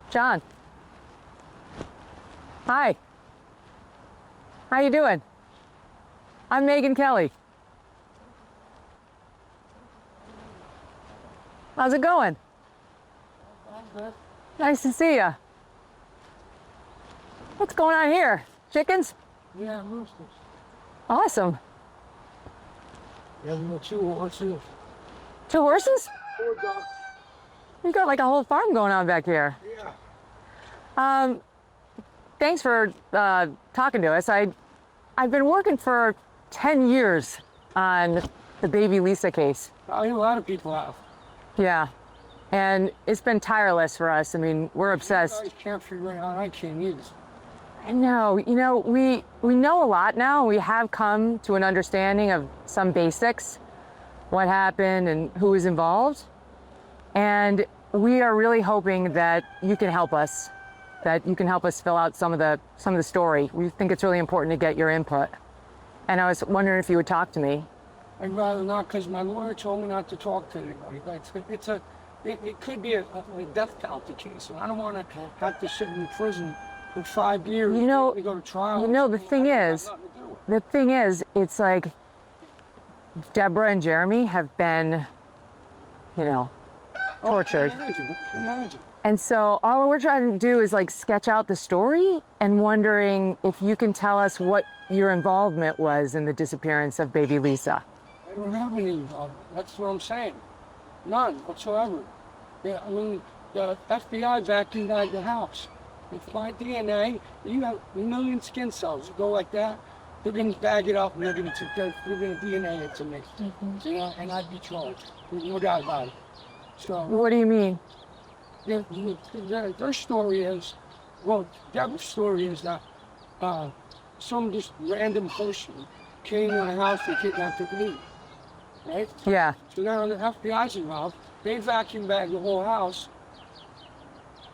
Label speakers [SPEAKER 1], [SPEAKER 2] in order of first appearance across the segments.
[SPEAKER 1] John. Hi. How you doing? I'm Megyn Kelly. How's it going?
[SPEAKER 2] Good.
[SPEAKER 1] Nice to see you. What's going on here? Chickens?
[SPEAKER 2] Yeah, roosters.
[SPEAKER 1] Awesome.
[SPEAKER 2] Yeah, we got 2 horses.
[SPEAKER 1] 2 horses?
[SPEAKER 2] 4 ducks.
[SPEAKER 1] You got like a whole farm going on back here.
[SPEAKER 2] Yeah.
[SPEAKER 1] Thanks for talking to us. I've been working for 10 years on the baby Lisa case.
[SPEAKER 2] I mean, a lot of people have.
[SPEAKER 1] Yeah. And it's been tireless for us. I mean, we're obsessed.
[SPEAKER 2] I can't figure it out. I can't either.
[SPEAKER 1] I know. You know, we know a lot now. We have come to an understanding of some basics, what happened and who was involved. And we are really hoping that you can help us, fill out some of the story. We think it's really important to get your input. And I was wondering if you would talk to me.
[SPEAKER 2] I'd rather not, because my lawyer told me not to talk to anybody. It could be a death penalty case, and I don't want to have to sit in prison for 5 years.
[SPEAKER 1] You know,
[SPEAKER 2] to go to trial.
[SPEAKER 1] You know, the thing is, it's like Deborah and Jeremy have been, tortured.
[SPEAKER 2] Imagine.
[SPEAKER 1] And so all we're trying to do is like sketch out the story and wondering if you can tell us what your involvement was in the disappearance of baby Lisa.
[SPEAKER 2] I don't have any involvement. That's what I'm saying. None whatsoever. Yeah, I mean, the FBI vacuumed the house. With my DNA, you have a million skin cells. You go like that, they're going to bag it up and they're going to DNA it to me. And I'd be charged. No doubt about it. So,
[SPEAKER 1] What do you mean?
[SPEAKER 2] Their story is, Deborah's story is that some just random person came in the house and kidnapped the baby. Right?
[SPEAKER 1] Yeah.
[SPEAKER 2] So now the FBI's involved. They vacuum bagged the whole house.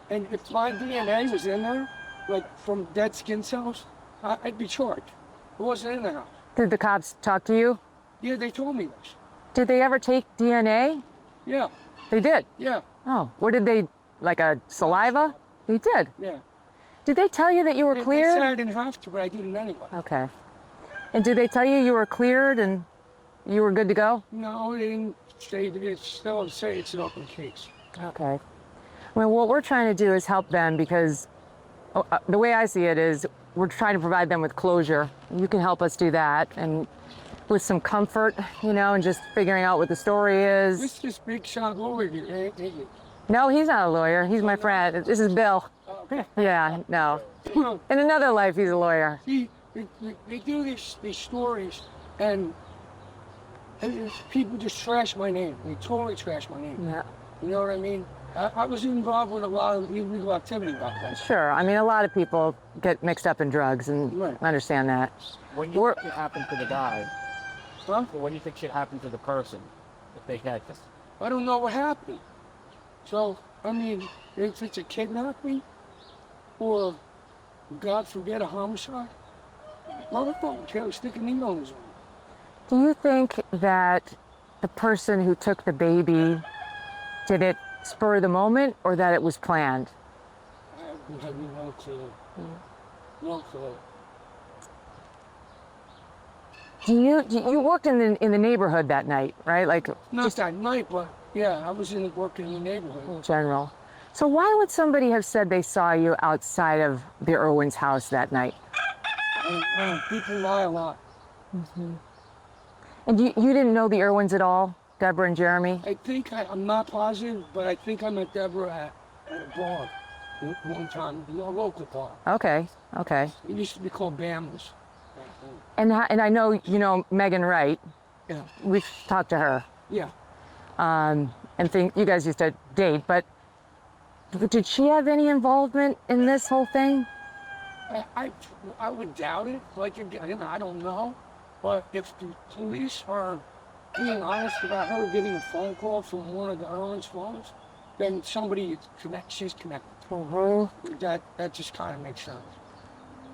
[SPEAKER 2] And if my DNA was in there, like from dead skin cells, I'd be charged. It wasn't in the house.
[SPEAKER 1] Did the cops talk to you?
[SPEAKER 2] Yeah, they told me this.
[SPEAKER 1] Did they ever take DNA?
[SPEAKER 2] Yeah,
[SPEAKER 1] They did?
[SPEAKER 2] yeah,
[SPEAKER 1] Oh, what did they, like a saliva? They did.
[SPEAKER 2] yeah.
[SPEAKER 1] Did they tell you that you were
[SPEAKER 2] They
[SPEAKER 1] cleared?
[SPEAKER 2] said I didn't have to, but I did it anyway.
[SPEAKER 1] Okay. And did they tell you you were cleared and you were good to go?
[SPEAKER 2] No, they didn't say, they still say it's an open case.
[SPEAKER 1] Okay. Well, what we're trying to do is help them because the way I see it is we're trying to provide them with closure. You can help us do that and with some comfort, and just figuring out what the story is.
[SPEAKER 2] This is big shot lawyer here, ain't it?
[SPEAKER 1] No, he's not a lawyer. He's my friend. This is Bill. Yeah, no. In another life, he's a lawyer.
[SPEAKER 2] See, they do these stories, and people just trash my name. They totally trash my name.
[SPEAKER 1] Yeah.
[SPEAKER 2] You know what I mean? I was involved with a lot of illegal activity back then.
[SPEAKER 1] Sure. I mean, a lot of people get mixed up in drugs, and
[SPEAKER 2] Right.
[SPEAKER 1] I understand that.
[SPEAKER 3] What do you think should happen to the guy?
[SPEAKER 2] Huh?
[SPEAKER 3] What do you think should happen to the person if they had this?
[SPEAKER 2] I don't know what happened. So, I mean, if it's a kidnapping or, God forbid, a homicide, motherfucker can't stick a needle in his arm.
[SPEAKER 1] Do you think that the person who took the baby did it spur of the moment or that it was planned?
[SPEAKER 2] I have no clue. No clue.
[SPEAKER 1] You worked in the neighborhood that night, right? Like
[SPEAKER 2] Not that night, but yeah, I was working in the neighborhood.
[SPEAKER 1] in general. So why would somebody have said they saw you outside of the Irwins' house that night?
[SPEAKER 2] People lie a lot.
[SPEAKER 1] And you didn't know the Irwins at all, Deborah and Jeremy?
[SPEAKER 2] I think, I'm not positive, but I think I met Deborah at a bar one time, a local bar.
[SPEAKER 1] Okay.
[SPEAKER 2] It used to be called Bama's.
[SPEAKER 1] And I know you know Megan, right?
[SPEAKER 2] Yeah.
[SPEAKER 1] We've talked to her.
[SPEAKER 2] Yeah.
[SPEAKER 1] And think you guys used to date, but did she have any involvement in this whole thing?
[SPEAKER 2] I would doubt it. Like, again, I don't know. But if the police are being honest about her getting a phone call from one of the Irwin's phones, then somebody she's connected. That just kind of makes sense.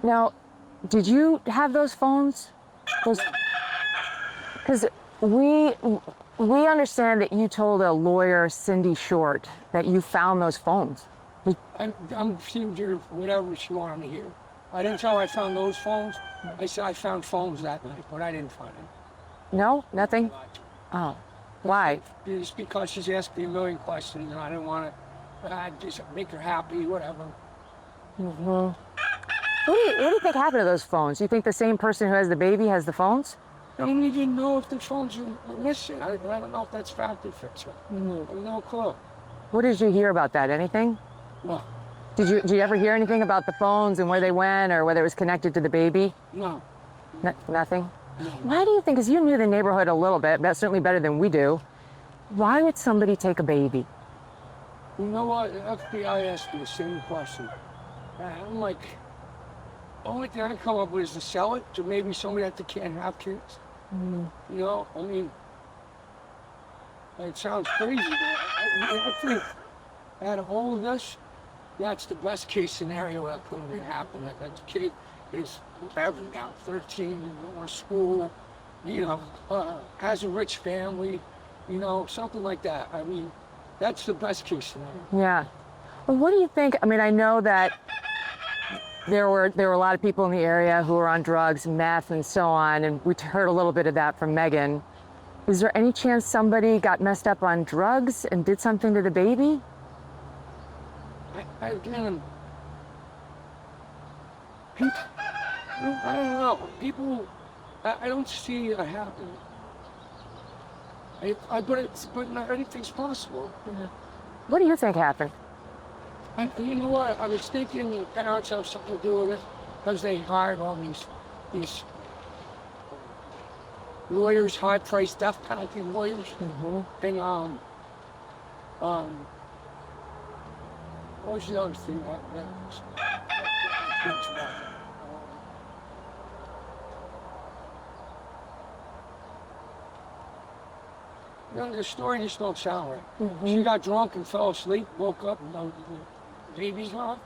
[SPEAKER 1] Now, did you have those phones? Because we understand that you told a lawyer, Cindy Short, that you found those phones.
[SPEAKER 2] I'm fugitive, whatever she wanted to hear. I didn't tell her I found those phones. I said I found phones that night, but I didn't find them.
[SPEAKER 1] No, nothing. Oh, why?
[SPEAKER 2] It's because she's asked me a million questions, and I didn't want to just make her happy, whatever.
[SPEAKER 1] What do you think happened to those phones? You think the same person who has the baby has the phones?
[SPEAKER 2] I don't even know if the phones are missing. I don't know if that's fact or fiction. I have no clue.
[SPEAKER 1] What did you hear about that? Anything?
[SPEAKER 2] No.
[SPEAKER 1] Did you ever hear anything about the phones and where they went or whether it was connected to the baby?
[SPEAKER 2] No.
[SPEAKER 1] Nothing?
[SPEAKER 2] No.
[SPEAKER 1] Why do you think, because you knew the neighborhood a little bit, that's certainly better than we do, why would somebody take a baby?
[SPEAKER 2] You know what? The FBI asked me the same question. And I'm like, the only thing I can come up with is to sell it to maybe somebody that can't have kids. You know, I mean, it sounds crazy, but I think out of all of this, that's the best case scenario that could have happened. That kid is whatever now, 13, or school, you know, has a rich family, you know, something like that. I mean, that's the best case scenario.
[SPEAKER 1] Yeah. Well, what do you think? I mean, I know that there were a lot of people in the area who were on drugs and meth and so on, and we heard a little bit of that from Megyn. Is there any chance somebody got messed up on drugs and did something to the baby?
[SPEAKER 2] Again, people, I don't know. People, I don't see it happening. But not anything's possible.
[SPEAKER 1] What do you think happened?
[SPEAKER 2] You know what? I was thinking the parents have something to do with it because they hired all these lawyers, high-priced death penalty lawyers. And what was the other thing? You know, the story just don't sound right. She got drunk and fell asleep, woke up, and the baby's gone.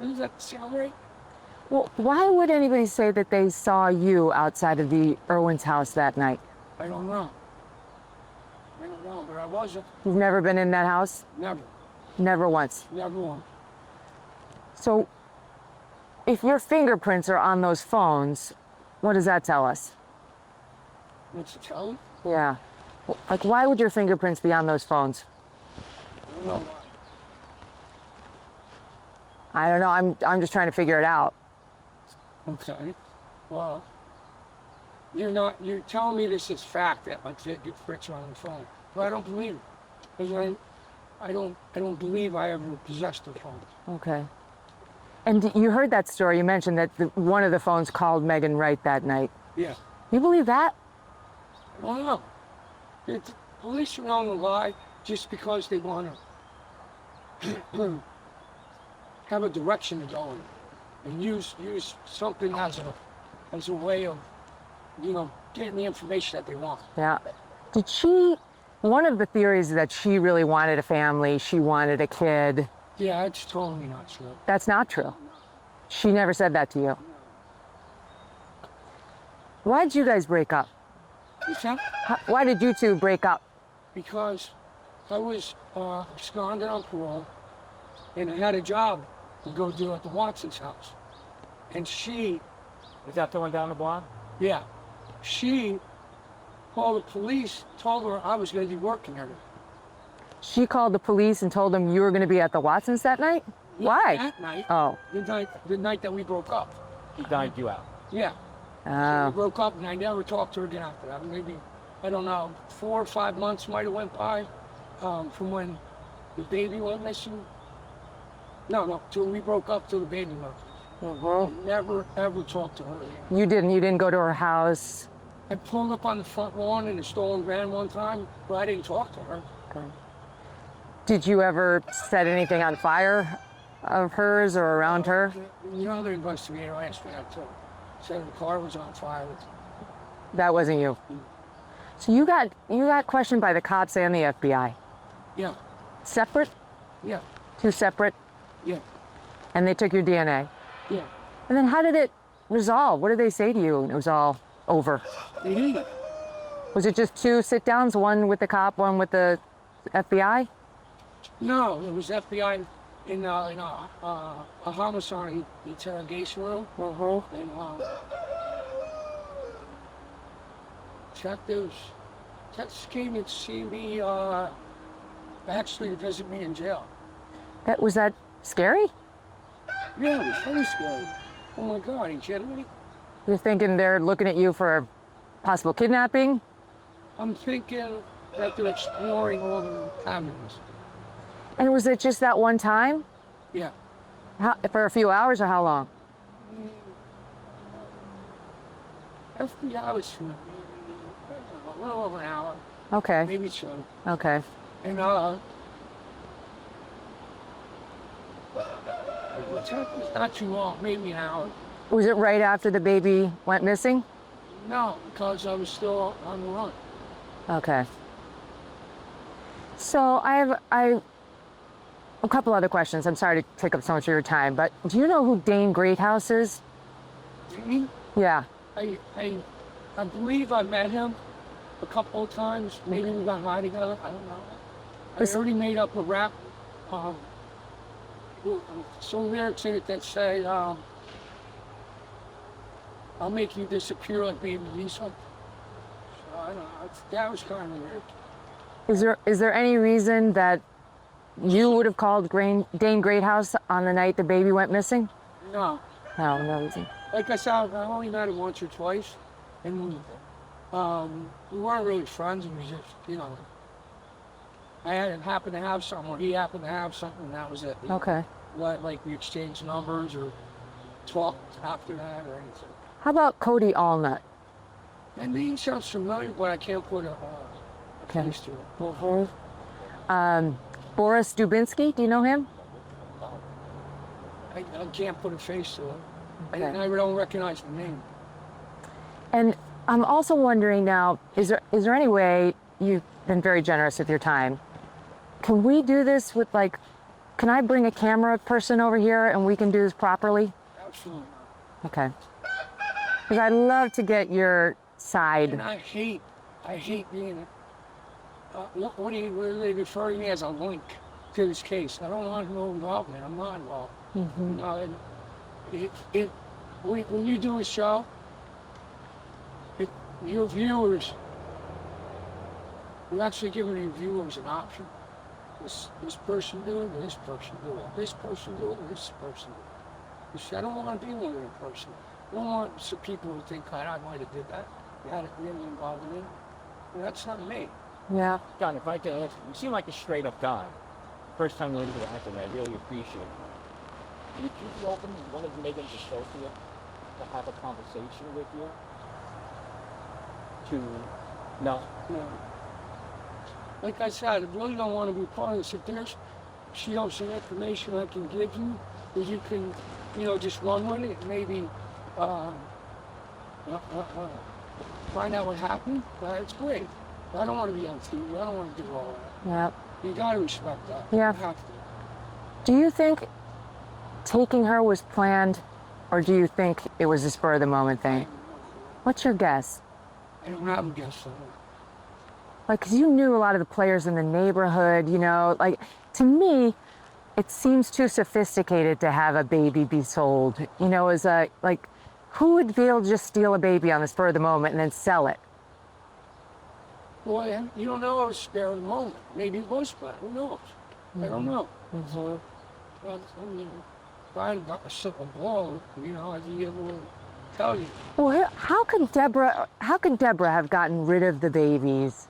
[SPEAKER 2] Does that sound right?
[SPEAKER 1] Well, why would anybody say that they saw you outside of the Irwin's house that night?
[SPEAKER 2] I don't know. I don't know, but I wasn't.
[SPEAKER 1] You've never been in that house?
[SPEAKER 2] Never.
[SPEAKER 1] Never once?
[SPEAKER 2] Never once.
[SPEAKER 1] So, if your fingerprints are on those phones, what does that tell us?
[SPEAKER 2] What's it tell you?
[SPEAKER 1] Yeah. Like, why would your fingerprints be on those phones?
[SPEAKER 2] I don't know why.
[SPEAKER 1] I don't know. I'm just trying to figure it out.
[SPEAKER 2] Okay. Well, you're telling me this is fact that my fingerprints are on the phone. But I don't believe it. Because I don't believe I ever possessed the phone.
[SPEAKER 1] Okay. And you heard that story. You mentioned that one of the phones called Megyn right that night.
[SPEAKER 2] Yeah.
[SPEAKER 1] You believe that?
[SPEAKER 2] I don't know. The police are known to lie just because they want to have a direction to go in and use something as a way of, you know, getting the information that they want.
[SPEAKER 1] Yeah. One of the theories is that she really wanted a family. She wanted a kid.
[SPEAKER 2] Yeah, it's totally not true.
[SPEAKER 1] That's not true. She never said that to you. Why did you guys break up? Why did you two break up?
[SPEAKER 2] Because I was absconded on parole, and I had a job to go do at the Watson's house. And she...
[SPEAKER 3] Is that the one down the block?
[SPEAKER 2] Yeah. She called the police, told her I was going to be working there.
[SPEAKER 1] She called the police and told them you were going to be at the Watsons that night?
[SPEAKER 2] Yeah,
[SPEAKER 1] Why?
[SPEAKER 2] That night.
[SPEAKER 1] Oh.
[SPEAKER 2] The night that we broke up.
[SPEAKER 3] He dined you out.
[SPEAKER 2] Yeah. So
[SPEAKER 1] Oh.
[SPEAKER 2] we broke up, and I never talked to her again after that. Maybe, I don't know, 4 or 5 months might have went by from when the baby went missing. No, till we broke up, till the baby went missing. I never, ever talked to her again.
[SPEAKER 1] You didn't go to her house?
[SPEAKER 2] I pulled up on the front lawn in a stolen van one time, but I didn't talk to her.
[SPEAKER 1] Okay. Did you ever set anything on fire of hers or around her?
[SPEAKER 2] The other investigator asked me that too. Said the car was on fire.
[SPEAKER 1] That wasn't you. So you got questioned by the cops and the FBI.
[SPEAKER 2] Yeah,
[SPEAKER 1] Separate?
[SPEAKER 2] yeah,
[SPEAKER 1] Two separate?
[SPEAKER 2] yeah,
[SPEAKER 1] And they took your DNA.
[SPEAKER 2] yeah.
[SPEAKER 1] And then how did it resolve? What did they say to you when it was all over?
[SPEAKER 2] They didn't.
[SPEAKER 1] Was it just two sit-downs, one with the cop, one with the FBI?
[SPEAKER 2] No, it was FBI in a homicide interrogation room. And detectives came to see me, actually visit me in jail.
[SPEAKER 1] Was that scary?
[SPEAKER 2] Yeah, it was very scary. Oh my God, are you kidding me?
[SPEAKER 1] You're thinking they're looking at you for possible kidnapping?
[SPEAKER 2] I'm thinking that they're exploring all the avenues.
[SPEAKER 1] And was it just that one time?
[SPEAKER 2] Yeah.
[SPEAKER 1] For a few hours or how long?
[SPEAKER 2] FBI was for a little over an hour,
[SPEAKER 1] Okay.
[SPEAKER 2] maybe so.
[SPEAKER 1] Okay.
[SPEAKER 2] And it's not too long, maybe an hour.
[SPEAKER 1] Was it right after the baby went missing?
[SPEAKER 2] No, because I was still on the run.
[SPEAKER 1] Okay. So I have a couple other questions. I'm sorry to take up so much of your time, but do you know who Dane Greathouse is?
[SPEAKER 2] Me?
[SPEAKER 1] Yeah.
[SPEAKER 2] I believe I met him a couple of times. Maybe we got high together. I don't know. I already made up a rap. Some lyrics in it that say, "I'll make you disappear like Baby Lisa." So I don't know. That was kind of weird.
[SPEAKER 1] Is there any reason that you would have called Dane Greathouse on the night the baby went missing?
[SPEAKER 2] No.
[SPEAKER 1] No reason.
[SPEAKER 2] Like I said, I only met him once or twice, and we weren't really friends. It was just, I happened to have something, or he happened to have something, and that was it.
[SPEAKER 1] Okay.
[SPEAKER 2] Like we exchanged numbers or talked after that or anything.
[SPEAKER 1] How about Cody Allnut?
[SPEAKER 2] That name sounds familiar, but I can't put a face to it.
[SPEAKER 1] Boris Dubinsky, do you know him?
[SPEAKER 2] I can't put a face to it.
[SPEAKER 1] Okay.
[SPEAKER 2] I don't recognize the name.
[SPEAKER 1] And I'm also wondering now, is there any way, you've been very generous with your time, can we do this with can I bring a camera person over here and we can do this properly?
[SPEAKER 2] Absolutely not.
[SPEAKER 1] Okay. Because I'd love to get your side.
[SPEAKER 2] And I hate being what are they referring to me as a link to this case? I don't want no involvement. I'm not involved. When you do a show, your viewers, you're actually giving your viewers an option. This person do it, this person do it, this person do it, this person do it. You see, I don't want to be one of them person. I don't want some people to think I might have did that. You had it really involved in it. That's not me.
[SPEAKER 1] Yeah.
[SPEAKER 3] John, if I could ask, you seem like a straight up guy. First time really to acting, I really appreciate it. Would you be open to one of Megyn's associates to have a conversation with you? No?
[SPEAKER 2] No. Like I said, I really don't want to be part of this. If she has some information I can give you, that you can, just run with it, maybe find out what happened, it's great. But I don't want to be on TV. I don't want to do all that.
[SPEAKER 1] Yeah.
[SPEAKER 2] You got to respect that.
[SPEAKER 1] Yeah.
[SPEAKER 2] You have to.
[SPEAKER 1] Do you think taking her was planned, or do you think it was a spur of the moment thing? What's your guess?
[SPEAKER 2] I don't have a guess on it.
[SPEAKER 1] Because you knew a lot of the players in the neighborhood, to me, it seems too sophisticated to have a baby be sold. Who would be able to just steal a baby on the spur of the moment and then sell it?
[SPEAKER 2] Well, you don't know. I was spare of the moment. Maybe it was planned. Who knows? I don't know. Well, if I had got a simple ball, I'd be able to tell you.
[SPEAKER 1] Well, how could Deborah have gotten rid of the baby's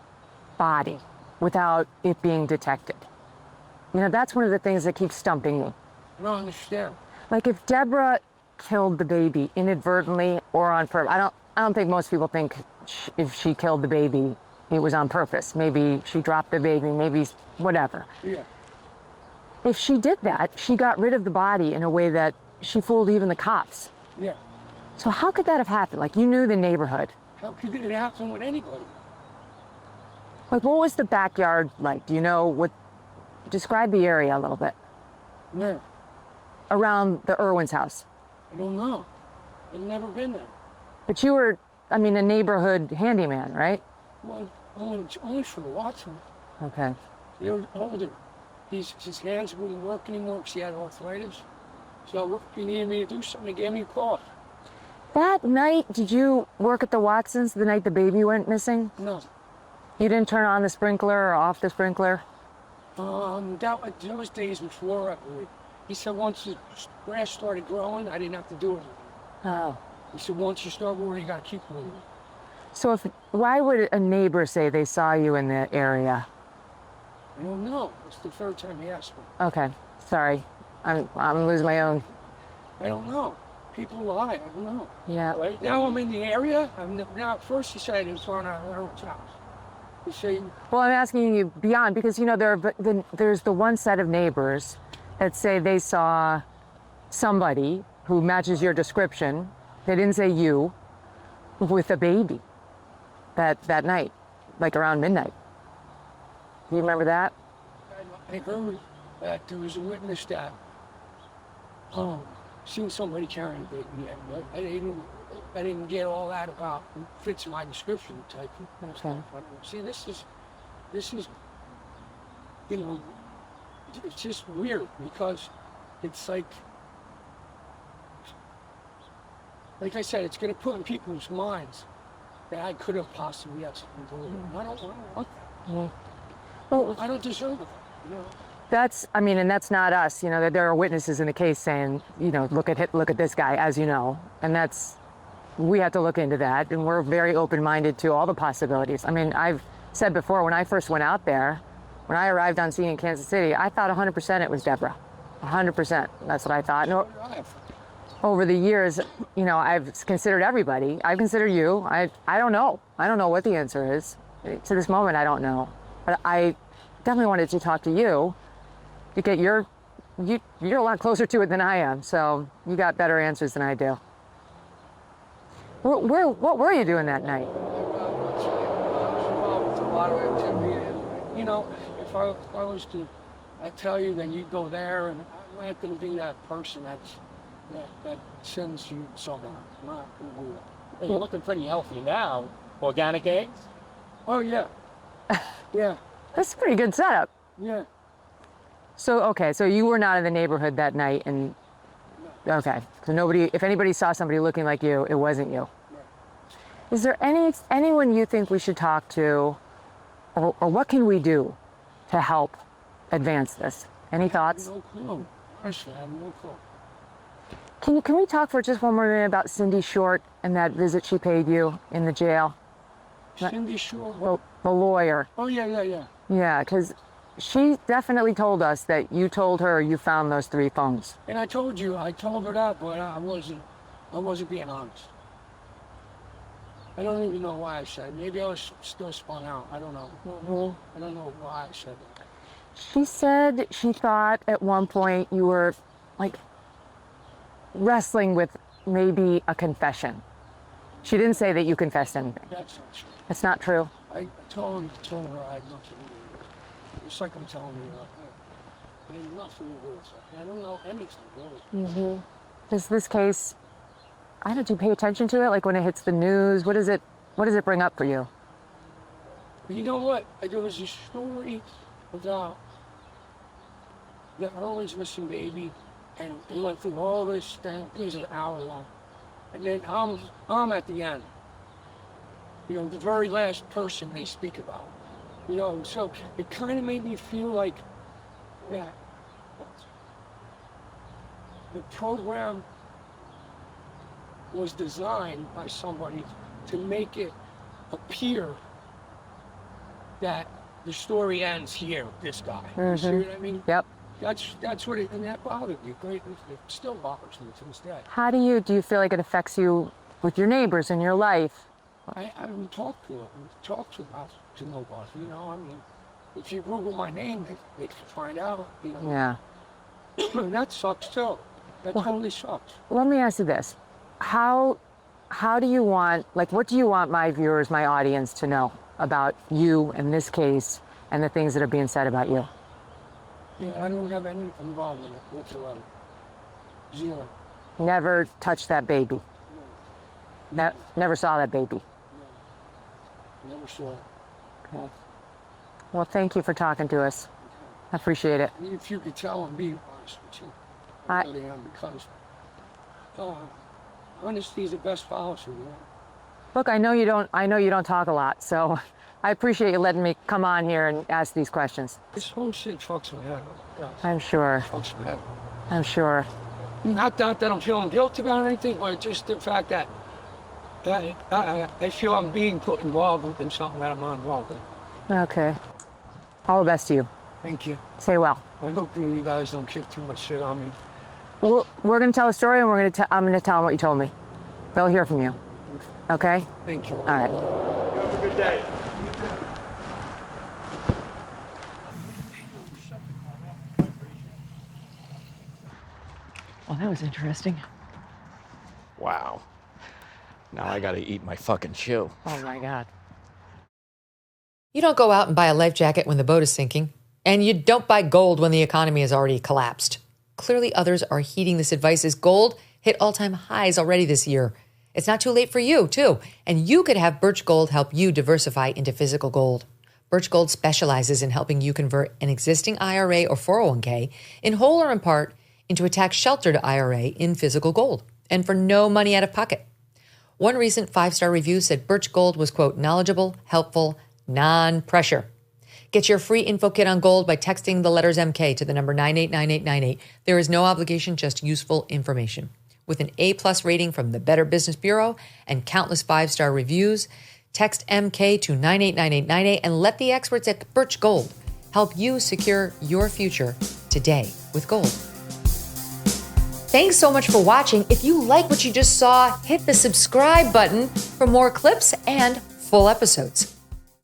[SPEAKER 1] body without it being detected? That's one of the things that keeps stumping me.
[SPEAKER 2] I don't understand.
[SPEAKER 1] If Deborah killed the baby inadvertently or on purpose, I don't think most people think if she killed the baby, it was on purpose. Maybe she dropped the baby, maybe whatever.
[SPEAKER 2] Yeah.
[SPEAKER 1] If she did that, she got rid of the body in a way that she fooled even the cops.
[SPEAKER 2] Yeah.
[SPEAKER 1] So how could that have happened? You knew the neighborhood.
[SPEAKER 2] How could it happen with anybody?
[SPEAKER 1] What was the backyard like? Do you know describe the area a little bit.
[SPEAKER 2] Where?
[SPEAKER 1] Around the Irwin's house.
[SPEAKER 2] I don't know. I've never been there.
[SPEAKER 1] But you were, a neighborhood handyman, right?
[SPEAKER 2] Well, only for the Watson.
[SPEAKER 1] Okay.
[SPEAKER 2] They were older his hands wouldn't work anymore because he had arthritis. So if he needed me to do something, he gave me a call.
[SPEAKER 1] That night, did you work at the Watsons the night the baby went missing?
[SPEAKER 2] No.
[SPEAKER 1] You didn't turn on the sprinkler or off the sprinkler?
[SPEAKER 2] That was days before, I believe. He said once the grass started growing, I didn't have to do it.
[SPEAKER 1] Oh.
[SPEAKER 2] He said once you start worrying, you got to keep moving.
[SPEAKER 1] So why would a neighbor say they saw you in the area?
[SPEAKER 2] I don't know. It's the third time he asked me.
[SPEAKER 1] Okay, sorry. I'm losing my own.
[SPEAKER 2] I don't know. People lie. I don't know.
[SPEAKER 1] Yeah.
[SPEAKER 2] Right now I'm in the area. Now at first he said it was on our house. He said,
[SPEAKER 1] Well, I'm asking you beyond because there's the one set of neighbors that say they saw somebody who matches your description. They didn't say you, with a baby that night, like around midnight. Do you remember that?
[SPEAKER 2] I heard that there was a witness that seen somebody carrying a baby. But I didn't get all that about who fits my description type.
[SPEAKER 1] Okay.
[SPEAKER 2] See, this is, you know, it's just weird because it's like I said, it's going to put in people's minds that I could have possibly had something to do with it. I don't want that.
[SPEAKER 1] Well,
[SPEAKER 2] I don't deserve it. You know?
[SPEAKER 1] And that's not us. You know, there are witnesses in the case saying, you know, look at this guy, as you know, and we have to look into that, and we're very open-minded to all the possibilities. I mean, I've said before, when I first went out there, when I arrived on scene in Kansas City, I thought 100% it was Deborah. 100%. That's what I thought. No, over the years, you know, I've considered everybody. I've considered you. I don't know. I don't know what the answer is. To this moment, I don't know. But I definitely wanted to talk to you to get you're a lot closer to it than I am. So you got better answers than I do. What were you doing that night?
[SPEAKER 2] You know, if I was to tell you, then you'd go there, and I'm not going to be that person that sends you somewhere. I'm not going to do that.
[SPEAKER 3] Hey, you're looking pretty healthy now. Organic eggs?
[SPEAKER 2] Oh, yeah. Yeah.
[SPEAKER 1] That's a pretty good setup.
[SPEAKER 2] Yeah.
[SPEAKER 1] So you were not in the neighborhood that night, and okay, so if anybody saw somebody looking like you, it wasn't you. Is there anyone you think we should talk to, or what can we do to help advance this? Any thoughts?
[SPEAKER 2] No clue. Honestly, I have no clue.
[SPEAKER 1] Can we talk for just one more minute about Cindy Short and that visit she paid you in the jail?
[SPEAKER 2] Cindy Short?
[SPEAKER 1] The lawyer.
[SPEAKER 2] Oh, yeah.
[SPEAKER 1] Yeah, because she definitely told us that you told her you found those 3 phones.
[SPEAKER 2] And I told her that, but I wasn't being honest. I don't even know why I said it. Maybe I was still spun out. I don't know. I don't know why I said that.
[SPEAKER 1] She said she thought at one point you were like wrestling with maybe a confession. She didn't say that you confessed anything.
[SPEAKER 2] That's not true.
[SPEAKER 1] It's not true.
[SPEAKER 2] I told her I had nothing to do with it. It's like I'm telling you, I had nothing to do with it. I don't know anything really.
[SPEAKER 1] Does this case, did you pay attention to it? Like when it hits the news, what does it bring up for you?
[SPEAKER 2] But you know what? There was a story about the Erlin's missing baby, and it went through all this thing. It was an hour long. And then I'm at the end. You know, the very last person they speak about. You know, so it kind of made me feel like that the program was designed by somebody to make it appear that the story ends here with this guy. You see what I mean?
[SPEAKER 1] Yep.
[SPEAKER 2] That's what and that bothered me. It still bothers me to this day.
[SPEAKER 1] How do you feel like it affects you with your neighbors in your life?
[SPEAKER 2] I haven't talked to them. To nobody. You know, I mean, if you Google my name, they can find out. You know.
[SPEAKER 1] Yeah.
[SPEAKER 2] That sucks too. That totally sucks.
[SPEAKER 1] Let me ask you this: how do you want, what do you want my viewers, my audience, to know about you and this case and the things that are being said about you?
[SPEAKER 2] Yeah, I don't have any involvement in it whatsoever. Zero.
[SPEAKER 1] Never touched that baby. Never saw that baby.
[SPEAKER 2] Never saw it.
[SPEAKER 1] Okay. Well, thank you for talking to us. I appreciate it.
[SPEAKER 2] If you could tell, I'm being honest with you.
[SPEAKER 1] I-
[SPEAKER 2] I really am, because honesty is the best policy, you know?
[SPEAKER 1] Look, I know you don't talk a lot, so I appreciate you letting me come on here and ask these questions.
[SPEAKER 2] This whole shit fucks my head up. Yeah,
[SPEAKER 1] I'm sure.
[SPEAKER 2] fucks my head up.
[SPEAKER 1] I'm sure.
[SPEAKER 2] Not that I'm feeling guilty about anything, but just the fact that I feel I'm being put involved in something that I'm not involved in.
[SPEAKER 1] Okay. All the best to you.
[SPEAKER 2] Thank you.
[SPEAKER 1] Stay well.
[SPEAKER 2] I hope you guys don't kick too much shit on me.
[SPEAKER 1] Well, we're going to tell a story, and I'm going to tell them what you told me. They'll hear from you. Okay?
[SPEAKER 2] Thank you.
[SPEAKER 1] All right.
[SPEAKER 3] Have a good day.
[SPEAKER 1] Well, that was interesting.
[SPEAKER 3] Wow. Now I gotta eat my fucking shoe.
[SPEAKER 1] Oh, my God.
[SPEAKER 4] You don't go out and buy a life jacket when the boat is sinking, and you don't buy gold when the economy has already collapsed. Clearly, others are heeding this advice as gold hit all-time highs already this year. It's not too late for you, too, and you could have Birch Gold help you diversify into physical gold. Birch Gold specializes in helping you convert an existing IRA or 401k in whole or in part into a tax-sheltered IRA in physical gold, and for no money out of pocket. One recent 5-star review said Birch Gold was, quote, knowledgeable, helpful, non-pressure. Get your free info kit on gold by texting the letters MK to the number 989898. There is no obligation, just useful information. With an A+ rating from the Better Business Bureau and countless 5-star reviews, text MK to 989898 and let the experts at Birch Gold help you secure your future today with gold. Thanks so much for watching. If you like what you just saw, hit the subscribe button for more clips and full episodes.